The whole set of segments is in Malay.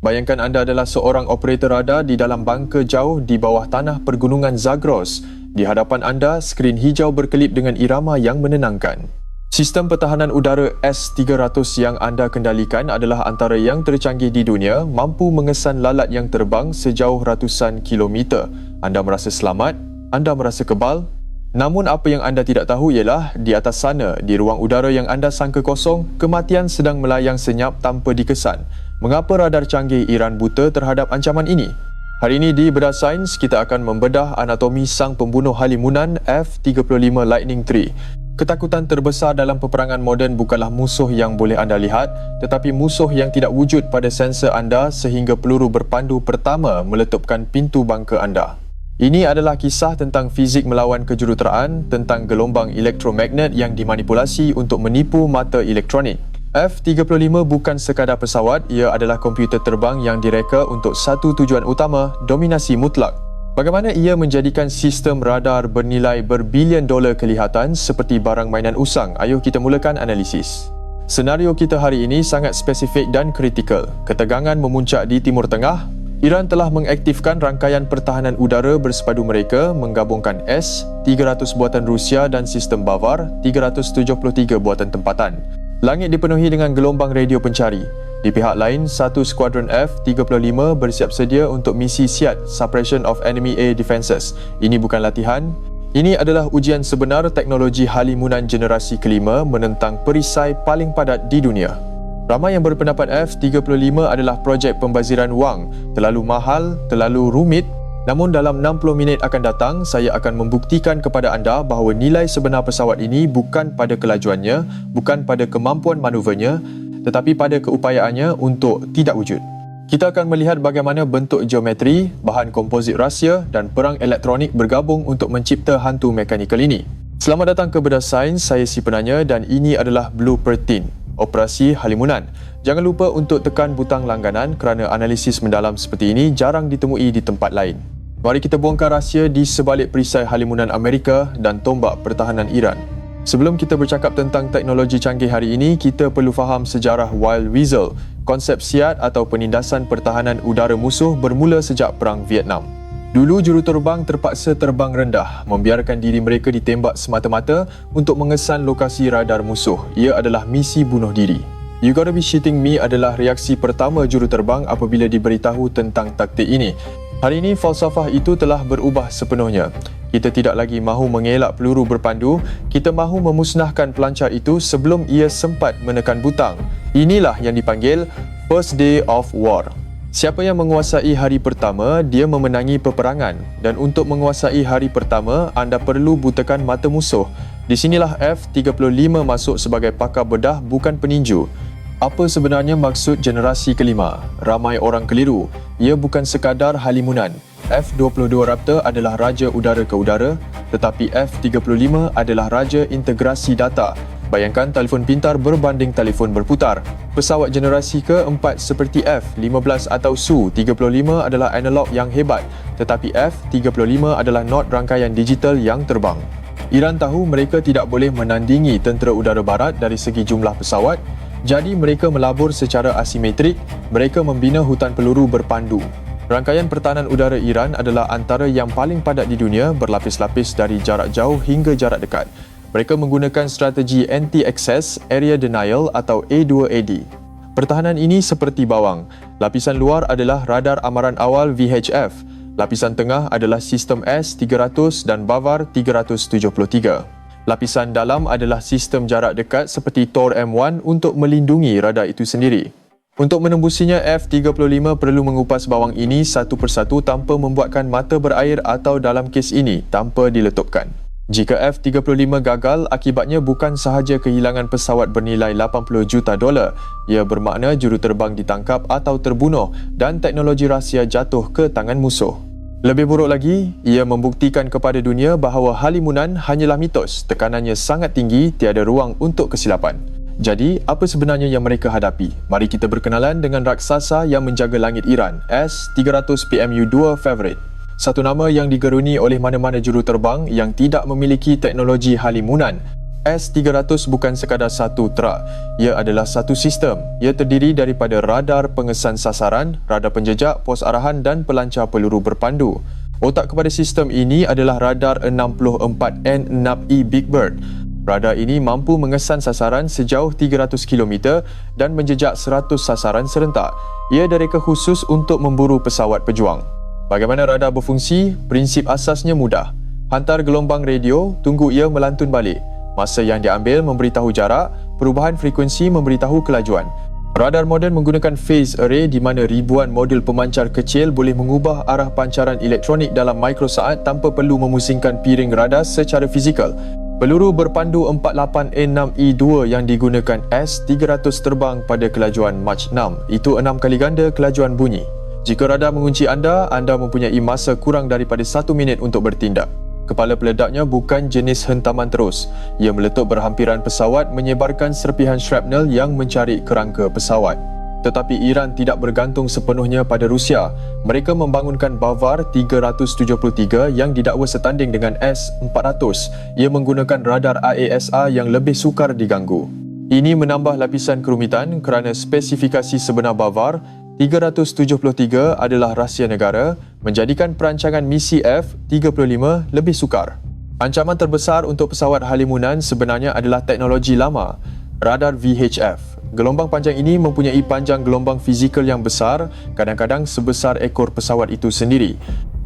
Bayangkan anda adalah seorang operator radar di dalam bangka jauh di bawah tanah pergunungan Zagros. Di hadapan anda, skrin hijau berkelip dengan irama yang menenangkan. Sistem pertahanan udara S-300 yang anda kendalikan adalah antara yang tercanggih di dunia, mampu mengesan lalat yang terbang sejauh ratusan kilometer. Anda merasa selamat? Anda merasa kebal? Namun apa yang anda tidak tahu ialah di atas sana, di ruang udara yang anda sangka kosong, kematian sedang melayang senyap tanpa dikesan. Mengapa radar canggih Iran buta terhadap ancaman ini? Hari ini di Bedah Sains, kita akan membedah anatomi sang pembunuh halimunan F-35 Lightning III. Ketakutan terbesar dalam peperangan moden bukanlah musuh yang boleh anda lihat, tetapi musuh yang tidak wujud pada sensor anda sehingga peluru berpandu pertama meletupkan pintu bangka anda. Ini adalah kisah tentang fizik melawan kejuruteraan, tentang gelombang elektromagnet yang dimanipulasi untuk menipu mata elektronik. F-35 bukan sekadar pesawat, ia adalah komputer terbang yang direka untuk satu tujuan utama, dominasi mutlak. Bagaimana ia menjadikan sistem radar bernilai berbilion dolar kelihatan seperti barang mainan usang? Ayuh kita mulakan analisis. Senario kita hari ini sangat spesifik dan kritikal. Ketegangan memuncak di Timur Tengah. Iran telah mengaktifkan rangkaian pertahanan udara bersepadu mereka menggabungkan S-300 buatan Rusia dan sistem Bavar 373 buatan tempatan. Langit dipenuhi dengan gelombang radio pencari. Di pihak lain, satu skuadron F-35 bersiap sedia untuk misi SIAD, Suppression of Enemy Air Defences. Ini bukan latihan. Ini adalah ujian sebenar teknologi halimunan generasi kelima menentang perisai paling padat di dunia. Ramai yang berpendapat F-35 adalah projek pembaziran wang, terlalu mahal, terlalu rumit. Namun dalam 60 minit akan datang, saya akan membuktikan kepada anda bahawa nilai sebenar pesawat ini bukan pada kelajuannya, bukan pada kemampuan manuvernya, tetapi pada keupayaannya untuk tidak wujud. Kita akan melihat bagaimana bentuk geometri, bahan komposit rahsia dan perang elektronik bergabung untuk mencipta hantu mekanikal ini. Selamat datang ke Bedah Sains, saya si penanya dan ini adalah Blueprint Team, Operasi Halimunan. Jangan lupa untuk tekan butang langganan kerana analisis mendalam seperti ini jarang ditemui di tempat lain. Mari kita bongkar rahsia di sebalik perisai halimunan Amerika dan tombak pertahanan Iran. Sebelum kita bercakap tentang teknologi canggih hari ini, kita perlu faham sejarah Wild Weasel. Konsep SIAD atau penindasan pertahanan udara musuh bermula sejak Perang Vietnam. Dulu juruterbang terpaksa terbang rendah, membiarkan diri mereka ditembak semata-mata untuk mengesan lokasi radar musuh. Ia adalah misi bunuh diri. You gotta be shitting me adalah reaksi pertama juruterbang apabila diberitahu tentang taktik ini. Hari ini falsafah itu telah berubah sepenuhnya. Kita tidak lagi mahu mengelak peluru berpandu, kita mahu memusnahkan pelancar itu sebelum ia sempat menekan butang. Inilah yang dipanggil First Day of War. Siapa yang menguasai hari pertama, dia memenangi peperangan. Dan untuk menguasai hari pertama, anda perlu butakan mata musuh. Di sinilah F-35 masuk sebagai pakar bedah, bukan peninju. Apa sebenarnya maksud generasi kelima? Ramai orang keliru. Ia bukan sekadar halimunan. F-22 Raptor adalah raja udara ke udara, tetapi F-35 adalah raja integrasi data. Bayangkan telefon pintar berbanding telefon berputar. Pesawat generasi keempat seperti F-15 atau Su-35 adalah analog yang hebat, tetapi F-35 adalah not rangkaian digital yang terbang. Iran tahu mereka tidak boleh menandingi tentera udara barat dari segi jumlah pesawat, jadi mereka melabur secara asimetrik, mereka membina hutan peluru berpandu. Rangkaian pertahanan udara Iran adalah antara yang paling padat di dunia, berlapis-lapis dari jarak jauh hingga jarak dekat. Mereka menggunakan strategi Anti-Access Area Denial atau A2AD. Pertahanan ini seperti bawang. Lapisan luar adalah radar amaran awal VHF. Lapisan tengah adalah sistem S-300 dan Bavar 373. Lapisan dalam adalah sistem jarak dekat seperti Tor M1 untuk melindungi radar itu sendiri. Untuk menembusinya, F-35 perlu mengupas bawang ini satu persatu tanpa membuatkan mata berair atau dalam kes ini, tanpa diletupkan. Jika F-35 gagal, akibatnya bukan sahaja kehilangan pesawat bernilai 80 juta dolar, ia bermakna juruterbang ditangkap atau terbunuh dan teknologi rahsia jatuh ke tangan musuh. Lebih buruk lagi, ia membuktikan kepada dunia bahawa halimunan hanyalah mitos, tekanannya sangat tinggi, tiada ruang untuk kesilapan. Jadi, apa sebenarnya yang mereka hadapi? Mari kita berkenalan dengan raksasa yang menjaga langit Iran, S-300 PMU-2 Favorite. Satu nama yang digeruni oleh mana-mana juruterbang yang tidak memiliki teknologi halimunan. S-300 bukan sekadar satu terak. Ia adalah satu sistem. Ia terdiri daripada radar pengesan sasaran, radar penjejak, pos arahan dan pelancar peluru berpandu. Otak kepada sistem ini adalah radar 64N6E Big Bird. Radar ini mampu mengesan sasaran sejauh 300 km dan menjejak 100 sasaran serentak. Ia direka khusus untuk memburu pesawat pejuang. Bagaimana radar berfungsi? Prinsip asasnya mudah. Hantar gelombang radio, tunggu ia melantun balik. Masa yang diambil memberitahu jarak, perubahan frekuensi memberitahu kelajuan. Radar moden menggunakan phase array di mana ribuan modul pemancar kecil boleh mengubah arah pancaran elektronik dalam mikrosaat tanpa perlu memusingkan piring radar secara fizikal. Peluru berpandu 48N6E2 yang digunakan S-300 terbang pada kelajuan Mach 6. Itu 6 kali ganda kelajuan bunyi. Jika radar mengunci anda mempunyai masa kurang daripada 1 minit untuk bertindak. Kepala peledaknya bukan jenis hentaman terus. Ia meletup berhampiran pesawat menyebarkan serpihan shrapnel yang mencari kerangka pesawat. Tetapi Iran tidak bergantung sepenuhnya pada Rusia. Mereka membangunkan Bavar 373 yang didakwa setanding dengan S-400. Ia menggunakan radar AESA yang lebih sukar diganggu. Ini menambah lapisan kerumitan kerana spesifikasi sebenar Bavar 373 adalah rahsia negara, menjadikan perancangan misi F-35 lebih sukar. Ancaman terbesar untuk pesawat halimunan sebenarnya adalah teknologi lama, radar VHF. Gelombang panjang ini mempunyai panjang gelombang fizikal yang besar, kadang-kadang sebesar ekor pesawat itu sendiri.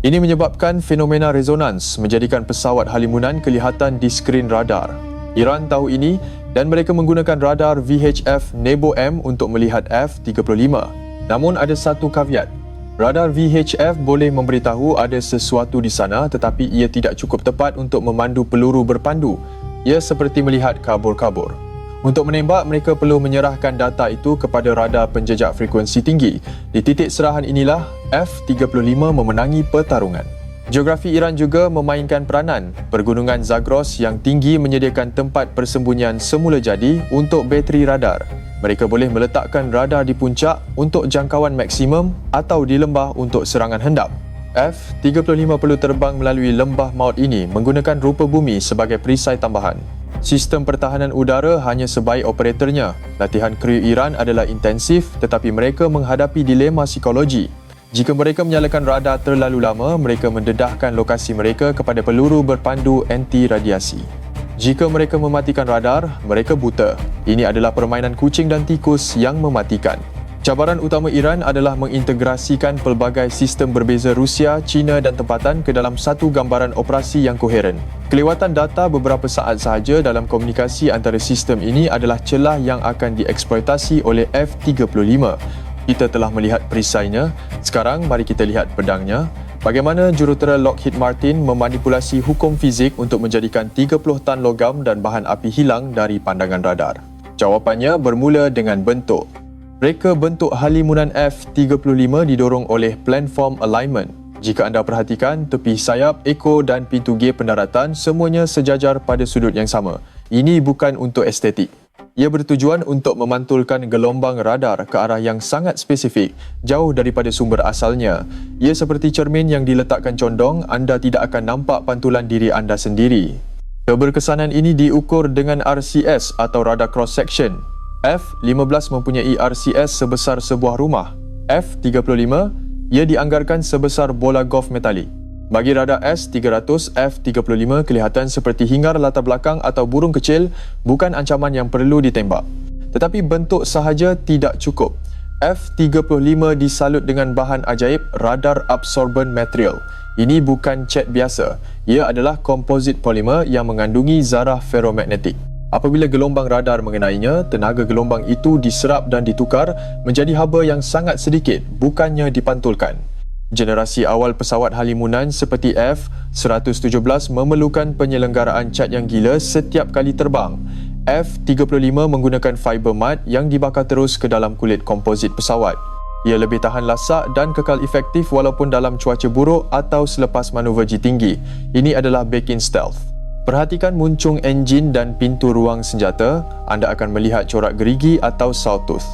Ini menyebabkan fenomena resonans, menjadikan pesawat halimunan kelihatan di skrin radar. Iran tahu ini dan mereka menggunakan radar VHF Nebo-M untuk melihat F-35. Namun ada satu caveat. Radar VHF boleh memberitahu ada sesuatu di sana tetapi ia tidak cukup tepat untuk memandu peluru berpandu. Ia seperti melihat kabur-kabur. Untuk menembak, mereka perlu menyerahkan data itu kepada radar penjejak frekuensi tinggi. Di titik serahan inilah F-35 memenangi pertarungan. Geografi Iran juga memainkan peranan. Pergunungan Zagros yang tinggi menyediakan tempat persembunyian semula jadi untuk bateri radar. Mereka boleh meletakkan radar di puncak untuk jangkauan maksimum atau di lembah untuk serangan hendap. F-35 perlu terbang melalui lembah maut ini menggunakan rupa bumi sebagai perisai tambahan. Sistem pertahanan udara hanya sebaik operatornya. Latihan kru Iran adalah intensif tetapi mereka menghadapi dilema psikologi. Jika mereka menyalakan radar terlalu lama, mereka mendedahkan lokasi mereka kepada peluru berpandu anti-radiasi. Jika mereka mematikan radar, mereka buta. Ini adalah permainan kucing dan tikus yang mematikan. Cabaran utama Iran adalah mengintegrasikan pelbagai sistem berbeza Rusia, China dan tempatan ke dalam satu gambaran operasi yang koheren. Kelewatan data beberapa saat sahaja dalam komunikasi antara sistem ini adalah celah yang akan dieksploitasi oleh F-35. Kita telah melihat perisainya, sekarang mari kita lihat pedangnya. Bagaimana jurutera Lockheed Martin memanipulasi hukum fizik untuk menjadikan 30 tan logam dan bahan api hilang dari pandangan radar? Jawapannya bermula dengan bentuk. Reka bentuk halimunan F-35 didorong oleh planform alignment. Jika anda perhatikan, tepi sayap, ekor dan pintu gear pendaratan semuanya sejajar pada sudut yang sama. Ini bukan untuk estetik. Ia bertujuan untuk memantulkan gelombang radar ke arah yang sangat spesifik, jauh daripada sumber asalnya. Ia seperti cermin yang diletakkan condong, anda tidak akan nampak pantulan diri anda sendiri. Keberkesanan ini diukur dengan RCS atau radar cross section. F-15 mempunyai RCS sebesar sebuah rumah. F-35, ia dianggarkan sebesar bola golf metalik. Bagi radar S-300, F-35 kelihatan seperti hingar latar belakang atau burung kecil, bukan ancaman yang perlu ditembak. Tetapi bentuk sahaja tidak cukup. F-35 disalut dengan bahan ajaib radar absorbent material. Ini bukan cat biasa. Ia adalah komposit polimer yang mengandungi zarah ferromagnetik. Apabila gelombang radar mengenainya, tenaga gelombang itu diserap dan ditukar menjadi haba yang sangat sedikit, bukannya dipantulkan. Generasi awal pesawat halimunan seperti F-117 memerlukan penyelenggaraan cat yang gila setiap kali terbang. F-35 menggunakan fiber mat yang dibakar terus ke dalam kulit komposit pesawat. Ia lebih tahan lasak dan kekal efektif walaupun dalam cuaca buruk atau selepas manuver G tinggi. Ini adalah back-in stealth. Perhatikan muncung enjin dan pintu ruang senjata, anda akan melihat corak gerigi atau sawtooth.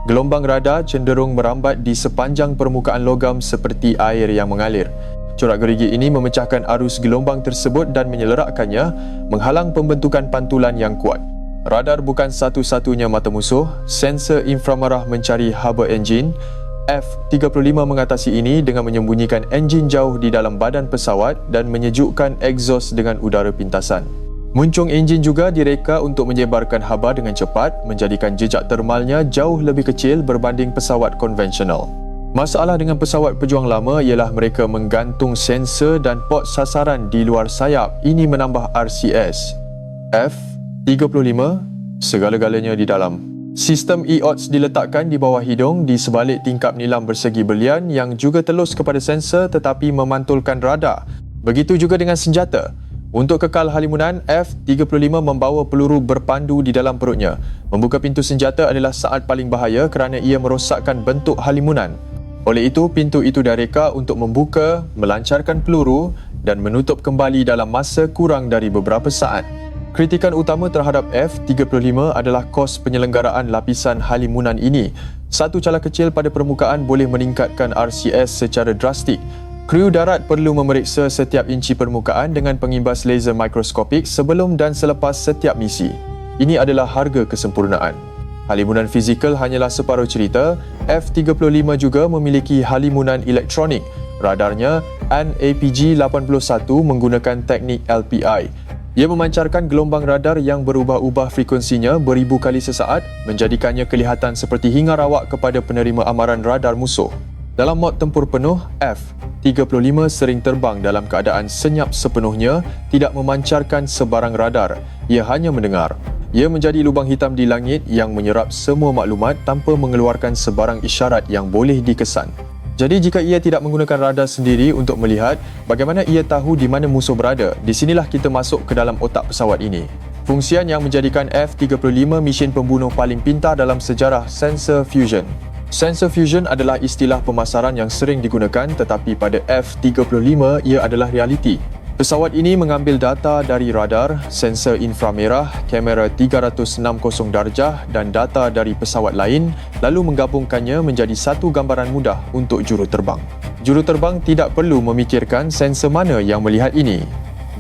Gelombang radar cenderung merambat di sepanjang permukaan logam seperti air yang mengalir. Corak gerigi ini memecahkan arus gelombang tersebut dan menyelerakkannya, menghalang pembentukan pantulan yang kuat. Radar bukan satu-satunya mata musuh. Sensor inframerah mencari harbor engine. F-35 mengatasi ini dengan menyembunyikan enjin jauh di dalam badan pesawat dan menyejukkan egsos dengan udara pintasan. Muncung enjin juga direka untuk menyebarkan haba dengan cepat, menjadikan jejak termalnya jauh lebih kecil berbanding pesawat konvensional. Masalah dengan pesawat pejuang lama ialah mereka menggantung sensor dan port sasaran di luar sayap. Ini menambah RCS. F-35, segala-galanya di dalam. Sistem EOTS diletakkan di bawah hidung di sebalik tingkap nilam bersegi belian yang juga telus kepada sensor tetapi memantulkan radar. Begitu juga dengan senjata. Untuk kekal halimunan, F-35 membawa peluru berpandu di dalam perutnya. Membuka pintu senjata adalah saat paling bahaya kerana ia merosakkan bentuk halimunan. Oleh itu, pintu itu direka untuk membuka, melancarkan peluru dan menutup kembali dalam masa kurang dari beberapa saat. Kritikan utama terhadap F-35 adalah kos penyelenggaraan lapisan halimunan ini. Satu calar kecil pada permukaan boleh meningkatkan RCS secara drastik. Kru darat perlu memeriksa setiap inci permukaan dengan pengimbas laser mikroskopik sebelum dan selepas setiap misi. Ini adalah harga kesempurnaan. Halimunan fizikal hanyalah separuh cerita. F-35 juga memiliki halimunan elektronik. Radarnya AN/APG-81 menggunakan teknik LPI. Ia memancarkan gelombang radar yang berubah-ubah frekuensinya beribu kali sesaat, menjadikannya kelihatan seperti hingar awak kepada penerima amaran radar musuh. Dalam mod tempur penuh, F-35 sering terbang dalam keadaan senyap sepenuhnya, tidak memancarkan sebarang radar. Ia hanya mendengar. Ia menjadi lubang hitam di langit yang menyerap semua maklumat tanpa mengeluarkan sebarang isyarat yang boleh dikesan. Jadi jika ia tidak menggunakan radar sendiri untuk melihat, bagaimana ia tahu di mana musuh berada? Di sinilah kita masuk ke dalam otak pesawat ini. Fungsian yang menjadikan F-35 mesin pembunuh paling pintar dalam sejarah sensor fusion. Sensor fusion adalah istilah pemasaran yang sering digunakan tetapi pada F-35 ia adalah realiti. Pesawat ini mengambil data dari radar, sensor inframerah, kamera 360 darjah dan data dari pesawat lain lalu menggabungkannya menjadi satu gambaran mudah untuk juruterbang. Juruterbang tidak perlu memikirkan sensor mana yang melihat ini.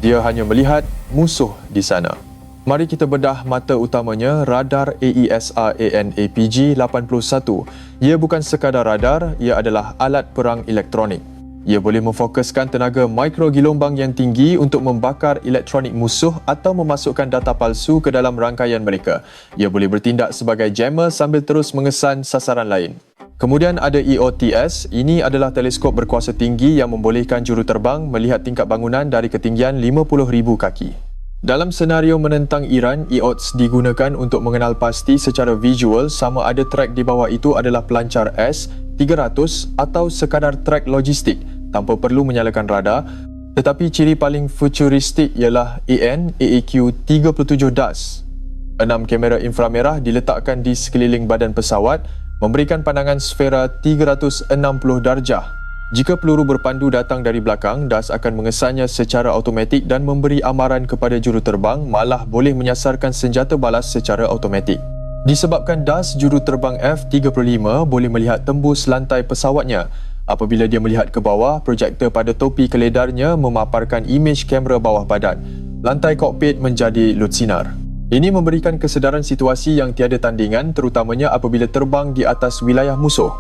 Dia hanya melihat musuh di sana. Mari kita bedah mata utamanya, radar AESA AN/APG-81. Ia bukan sekadar radar, ia adalah alat perang elektronik. Ia boleh memfokuskan tenaga mikrogelombang yang tinggi untuk membakar elektronik musuh atau memasukkan data palsu ke dalam rangkaian mereka. Ia boleh bertindak sebagai jammer sambil terus mengesan sasaran lain. Kemudian ada EOTS. Ini adalah teleskop berkuasa tinggi yang membolehkan juruterbang melihat tingkap bangunan dari ketinggian 50,000 kaki. Dalam senario menentang Iran, EOTS digunakan untuk mengenal pasti secara visual sama ada trek di bawah itu adalah pelancar S-300 atau sekadar trek logistik tanpa perlu menyalakan radar, tetapi ciri paling futuristik ialah AN/AEQ-37 DAS. 6 kamera inframerah diletakkan di sekeliling badan pesawat, memberikan pandangan sfera 360 darjah. Jika peluru berpandu datang dari belakang, DAS akan mengesannya secara automatik dan memberi amaran kepada juruterbang, malah boleh menyasarkan senjata balas secara automatik. Disebabkan DAS, juruterbang F-35 boleh melihat tembus lantai pesawatnya. Apabila dia melihat ke bawah, projektor pada topi keledarnya memaparkan imej kamera bawah badan. Lantai kokpit menjadi lut sinar. Ini memberikan kesedaran situasi yang tiada tandingan, terutamanya apabila terbang di atas wilayah musuh.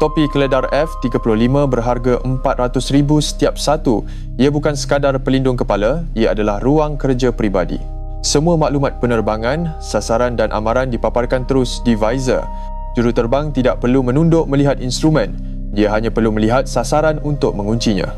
Topi keledar F-35 berharga RM400,000 setiap satu. Ia bukan sekadar pelindung kepala, ia adalah ruang kerja peribadi. Semua maklumat penerbangan, sasaran dan amaran dipaparkan terus di visor. Juruterbang tidak perlu menunduk melihat instrumen. Dia hanya perlu melihat sasaran untuk menguncinya.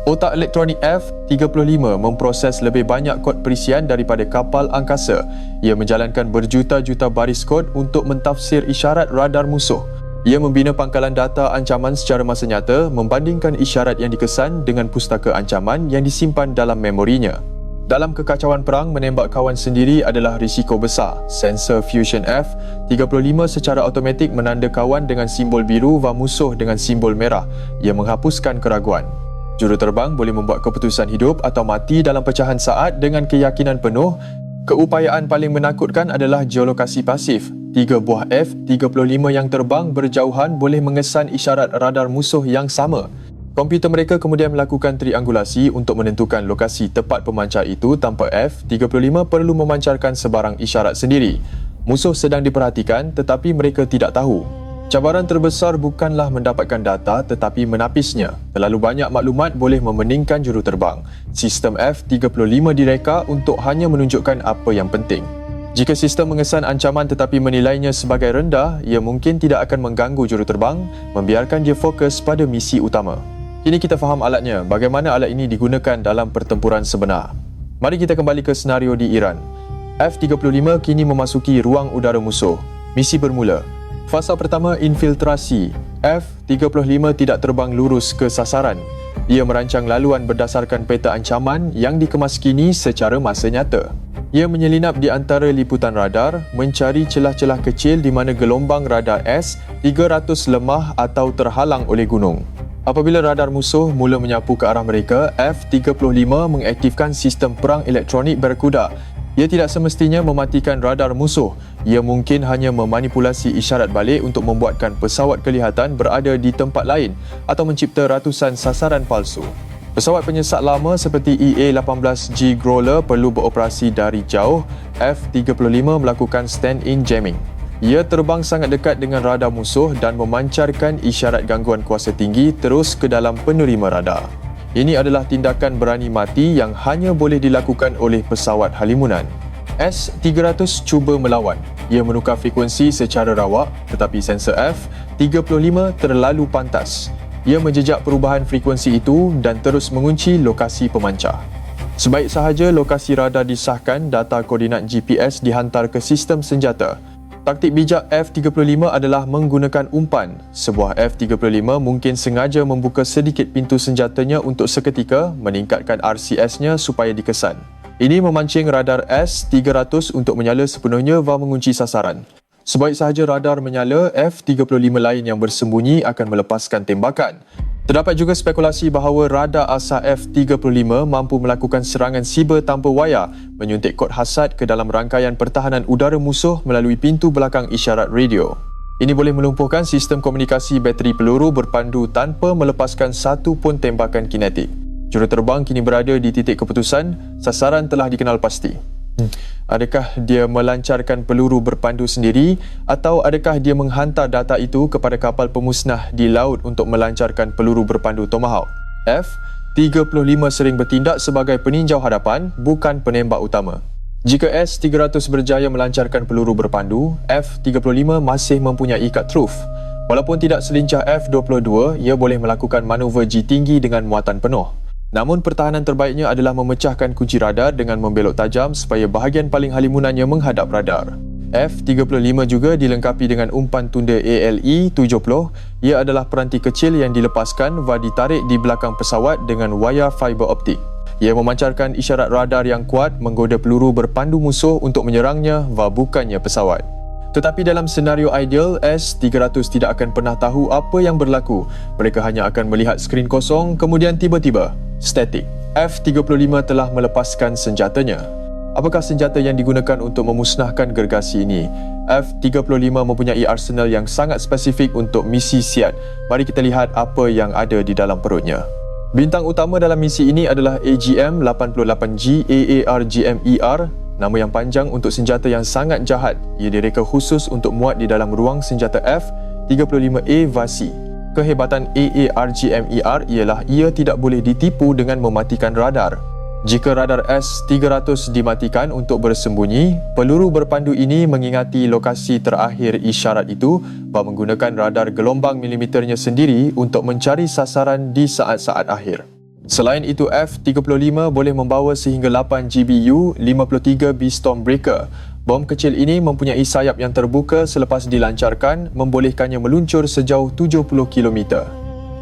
Otak elektronik F-35 memproses lebih banyak kod perisian daripada kapal angkasa. Ia menjalankan berjuta-juta baris kod untuk mentafsir isyarat radar musuh. Ia membina pangkalan data ancaman secara masa nyata, membandingkan isyarat yang dikesan dengan pustaka ancaman yang disimpan dalam memorinya. Dalam kekacauan perang, menembak kawan sendiri adalah risiko besar. Sensor Fusion F-35 secara automatik menanda kawan dengan simbol biru dan musuh dengan simbol merah. Ia menghapuskan keraguan. Juruterbang boleh membuat keputusan hidup atau mati dalam pecahan saat dengan keyakinan penuh. Keupayaan paling menakutkan adalah geolokasi pasif. 3 buah F-35 yang terbang berjauhan boleh mengesan isyarat radar musuh yang sama. Komputer mereka kemudian melakukan triangulasi untuk menentukan lokasi tepat pemancar itu tanpa F-35 perlu memancarkan sebarang isyarat sendiri. Musuh sedang diperhatikan tetapi mereka tidak tahu. Cabaran terbesar bukanlah mendapatkan data tetapi menapisnya. Terlalu banyak maklumat boleh memeningkan juruterbang. Sistem F-35 direka untuk hanya menunjukkan apa yang penting. Jika sistem mengesan ancaman tetapi menilainya sebagai rendah, ia mungkin tidak akan mengganggu juruterbang, membiarkan dia fokus pada misi utama. Kini kita faham alatnya, bagaimana alat ini digunakan dalam pertempuran sebenar. Mari kita kembali ke senario di Iran. F-35 kini memasuki ruang udara musuh. Misi bermula. Fasa pertama, infiltrasi. F-35 tidak terbang lurus ke sasaran. Ia merancang laluan berdasarkan peta ancaman yang dikemas kini secara masa nyata. Ia menyelinap di antara liputan radar, mencari celah-celah kecil di mana gelombang radar S-300 lemah atau terhalang oleh gunung. Apabila radar musuh mula menyapu ke arah mereka, F-35 mengaktifkan sistem perang elektronik Barracuda. Ia tidak semestinya mematikan radar musuh. Ia mungkin hanya memanipulasi isyarat balik untuk membuatkan pesawat kelihatan berada di tempat lain atau mencipta ratusan sasaran palsu. Pesawat penyesak lama seperti EA-18G Growler perlu beroperasi dari jauh. F-35 melakukan stand-in jamming. Ia terbang sangat dekat dengan radar musuh dan memancarkan isyarat gangguan kuasa tinggi terus ke dalam penerima radar. Ini adalah tindakan berani mati yang hanya boleh dilakukan oleh pesawat halimunan. S-300 cuba melawan. Ia menukar frekuensi secara rawak tetapi sensor F-35 terlalu pantas. Ia menjejak perubahan frekuensi itu dan terus mengunci lokasi pemancar. Sebaik sahaja lokasi radar disahkan, data koordinat GPS dihantar ke sistem senjata. Taktik bijak F-35 adalah menggunakan umpan. Sebuah F-35 mungkin sengaja membuka sedikit pintu senjatanya untuk seketika meningkatkan RCS-nya supaya dikesan. Ini memancing radar S-300 untuk menyala sepenuhnya dan mengunci sasaran. Sebaik sahaja radar menyala, F-35 lain yang bersembunyi akan melepaskan tembakan. Terdapat juga spekulasi bahawa radar asal F-35 mampu melakukan serangan siber tanpa wayar, menyuntik kod hasad ke dalam rangkaian pertahanan udara musuh melalui pintu belakang isyarat radio. Ini boleh melumpuhkan sistem komunikasi bateri peluru berpandu tanpa melepaskan satu pun tembakan kinetik. Juruterbang kini berada di titik keputusan, sasaran telah dikenal pasti. Adakah dia melancarkan peluru berpandu sendiri atau adakah dia menghantar data itu kepada kapal pemusnah di laut untuk melancarkan peluru berpandu Tomahawk? F-35 sering bertindak sebagai peninjau hadapan, bukan penembak utama. Jika S-300 berjaya melancarkan peluru berpandu, F-35 masih mempunyai cut-through. Walaupun tidak selincah F-22, ia boleh melakukan manuver G tinggi dengan muatan penuh. Namun pertahanan terbaiknya adalah memecahkan kunci radar dengan membelok tajam supaya bahagian paling halimunannya menghadap radar. F-35 juga dilengkapi dengan umpan tunda ALE-70. Ia adalah peranti kecil yang dilepaskan dan ditarik di belakang pesawat dengan wayar fiber optik. Ia memancarkan isyarat radar yang kuat menggoda peluru berpandu musuh untuk menyerangnya dan bukannya pesawat. Tetapi dalam senario ideal, S-300 tidak akan pernah tahu apa yang berlaku. Mereka hanya akan melihat skrin kosong, kemudian tiba-tiba, statik. F-35 telah melepaskan senjatanya. Apakah senjata yang digunakan untuk memusnahkan gergasi ini? F-35 mempunyai arsenal yang sangat spesifik untuk misi siat. Mari kita lihat apa yang ada di dalam perutnya. Bintang utama dalam misi ini adalah AGM-88G AARGM-ER, nama yang panjang untuk senjata yang sangat jahat. Ia direka khusus untuk muat di dalam ruang senjata F-35A Vasi. Kehebatan AARGM-ER ialah ia tidak boleh ditipu dengan mematikan radar. Jika radar S-300 dimatikan untuk bersembunyi, peluru berpandu ini mengingati lokasi terakhir isyarat itu dan menggunakan radar gelombang milimeternya sendiri untuk mencari sasaran di saat-saat akhir. Selain itu, F-35 boleh membawa sehingga 8 GBU 53B Stormbreaker. Bom kecil ini mempunyai sayap yang terbuka selepas dilancarkan, membolehkannya meluncur sejauh 70 km.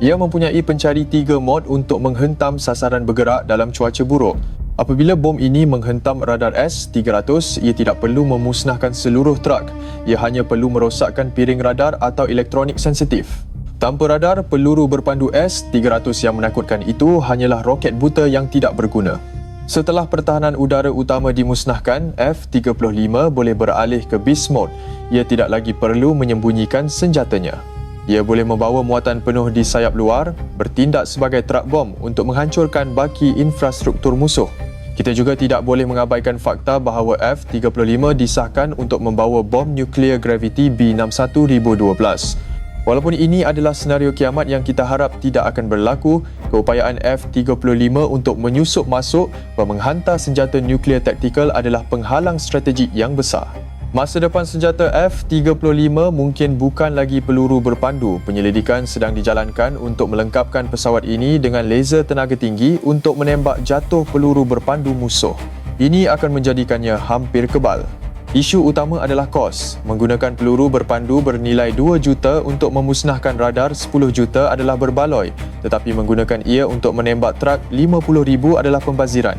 Ia mempunyai pencari 3 mod untuk menghentam sasaran bergerak dalam cuaca buruk. Apabila bom ini menghentam radar S-300, ia tidak perlu memusnahkan seluruh truk. Ia hanya perlu merosakkan piring radar atau elektronik sensitif. Tanpa radar, peluru berpandu S-300 yang menakutkan itu hanyalah roket buta yang tidak berguna. Setelah pertahanan udara utama dimusnahkan, F-35 boleh beralih ke Beast Mode. Ia tidak lagi perlu menyembunyikan senjatanya. Ia boleh membawa muatan penuh di sayap luar, bertindak sebagai truk bom untuk menghancurkan baki infrastruktur musuh. Kita juga tidak boleh mengabaikan fakta bahawa F-35 disahkan untuk membawa bom nuklear graviti B-61-1012. Walaupun ini adalah senario kiamat yang kita harap tidak akan berlaku, keupayaan F-35 untuk menyusup masuk dan menghantar senjata nuklear taktikal adalah penghalang strategik yang besar. Masa depan senjata F-35 mungkin bukan lagi peluru berpandu. Penyelidikan sedang dijalankan untuk melengkapkan pesawat ini dengan laser tenaga tinggi untuk menembak jatuh peluru berpandu musuh. Ini akan menjadikannya hampir kebal. Isu utama adalah kos. Menggunakan peluru berpandu bernilai 2 juta untuk memusnahkan radar 10 juta adalah berbaloi, tetapi menggunakan ia untuk menembak truk 50,000 adalah pembaziran.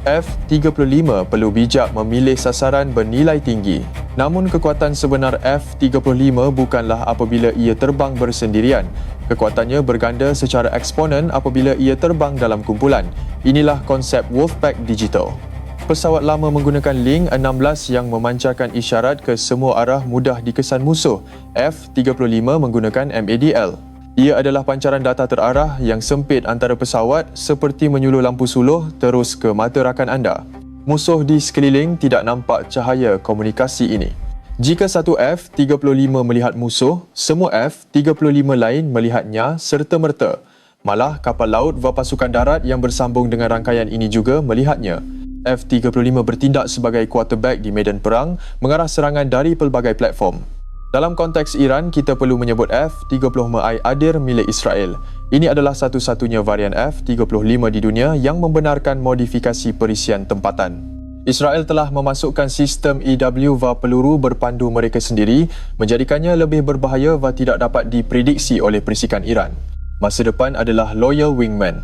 F-35 perlu bijak memilih sasaran bernilai tinggi. Namun kekuatan sebenar F-35 bukanlah apabila ia terbang bersendirian. Kekuatannya berganda secara eksponen apabila ia terbang dalam kumpulan. Inilah konsep Wolfpack Digital. Pesawat lama menggunakan Link 16 yang memancarkan isyarat ke semua arah mudah dikesan musuh. F-35 menggunakan MADL. Ia adalah pancaran data terarah yang sempit antara pesawat seperti menyuluh lampu suluh terus ke mata rakan anda. Musuh di sekeliling tidak nampak cahaya komunikasi ini. Jika satu F-35 melihat musuh, semua F-35 lain melihatnya serta-merta. Malah kapal laut dan pasukan darat yang bersambung dengan rangkaian ini juga melihatnya. F-35 bertindak sebagai quarterback di medan perang, mengarah serangan dari pelbagai platform. Dalam konteks Iran, kita perlu menyebut F-35I Adir milik Israel. Ini adalah satu-satunya varian F-35 di dunia yang membenarkan modifikasi perisian tempatan. Israel telah memasukkan sistem EW dan peluru berpandu mereka sendiri, menjadikannya lebih berbahaya dan tidak dapat diprediksi oleh perisikan Iran. Masa depan adalah loyal wingman.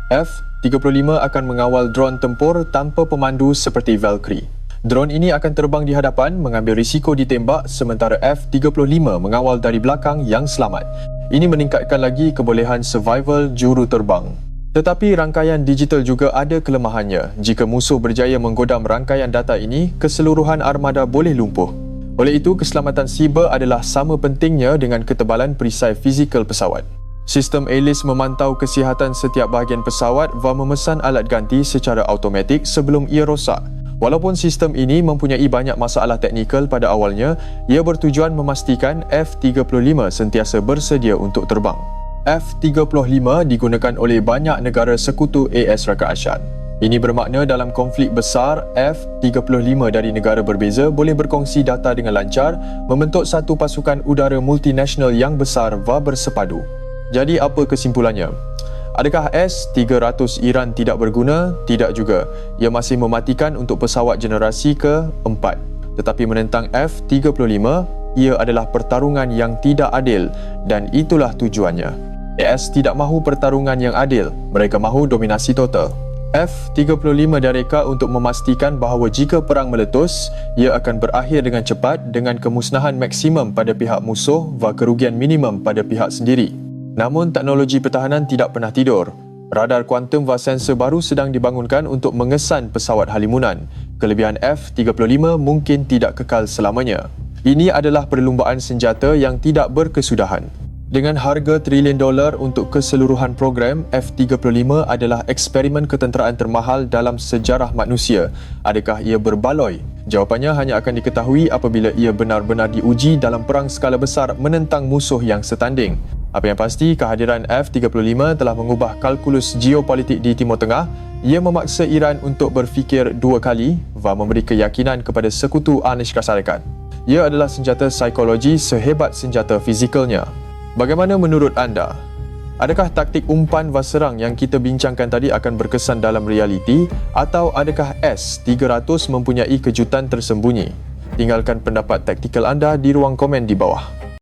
F-35 akan mengawal drone tempur tanpa pemandu seperti Valkyrie. Drone ini akan terbang di hadapan, mengambil risiko ditembak, sementara F-35 mengawal dari belakang yang selamat. Ini meningkatkan lagi kebolehan survival juru terbang. Tetapi rangkaian digital juga ada kelemahannya. Jika musuh berjaya menggodam rangkaian data ini, keseluruhan armada boleh lumpuh. Oleh itu, keselamatan siber adalah sama pentingnya dengan ketebalan perisai fizikal pesawat. Sistem ALIS memantau kesihatan setiap bahagian pesawat dan memesan alat ganti secara automatik sebelum ia rosak. Walaupun sistem ini mempunyai banyak masalah teknikal pada awalnya, ia bertujuan memastikan F-35 sentiasa bersedia untuk terbang. F-35 digunakan oleh banyak negara sekutu AS Raka Asyad. Ini bermakna dalam konflik besar, F-35 dari negara berbeza boleh berkongsi data dengan lancar, membentuk satu pasukan udara multinasional yang besar dan bersepadu. Jadi apa kesimpulannya? Adakah S-300 Iran tidak berguna? Tidak juga. Ia masih mematikan untuk pesawat generasi ke-4. Tetapi menentang F-35, ia adalah pertarungan yang tidak adil dan itulah tujuannya. AS tidak mahu pertarungan yang adil. Mereka mahu dominasi total. F-35 direka untuk memastikan bahawa jika perang meletus, ia akan berakhir dengan cepat dengan kemusnahan maksimum pada pihak musuh dan kerugian minimum pada pihak sendiri. Namun, teknologi pertahanan tidak pernah tidur. Radar kuantum dan sensor baru sedang dibangunkan untuk mengesan pesawat halimunan. Kelebihan F-35 mungkin tidak kekal selamanya. Ini adalah perlumbaan senjata yang tidak berkesudahan. Dengan harga $1 triliun untuk keseluruhan program, F-35 adalah eksperimen ketenteraan termahal dalam sejarah manusia. Adakah ia berbaloi? Jawapannya hanya akan diketahui apabila ia benar-benar diuji dalam perang skala besar menentang musuh yang setanding. Apa yang pasti, kehadiran F-35 telah mengubah kalkulus geopolitik di Timur Tengah. Ia memaksa Iran untuk berfikir dua kali dan memberi keyakinan kepada sekutu Amerika Syarikat. Ia adalah senjata psikologi sehebat senjata fizikalnya. Bagaimana menurut anda? Adakah taktik umpan dan serang yang kita bincangkan tadi akan berkesan dalam realiti atau adakah S-300 mempunyai kejutan tersembunyi? Tinggalkan pendapat taktikal anda di ruang komen di bawah.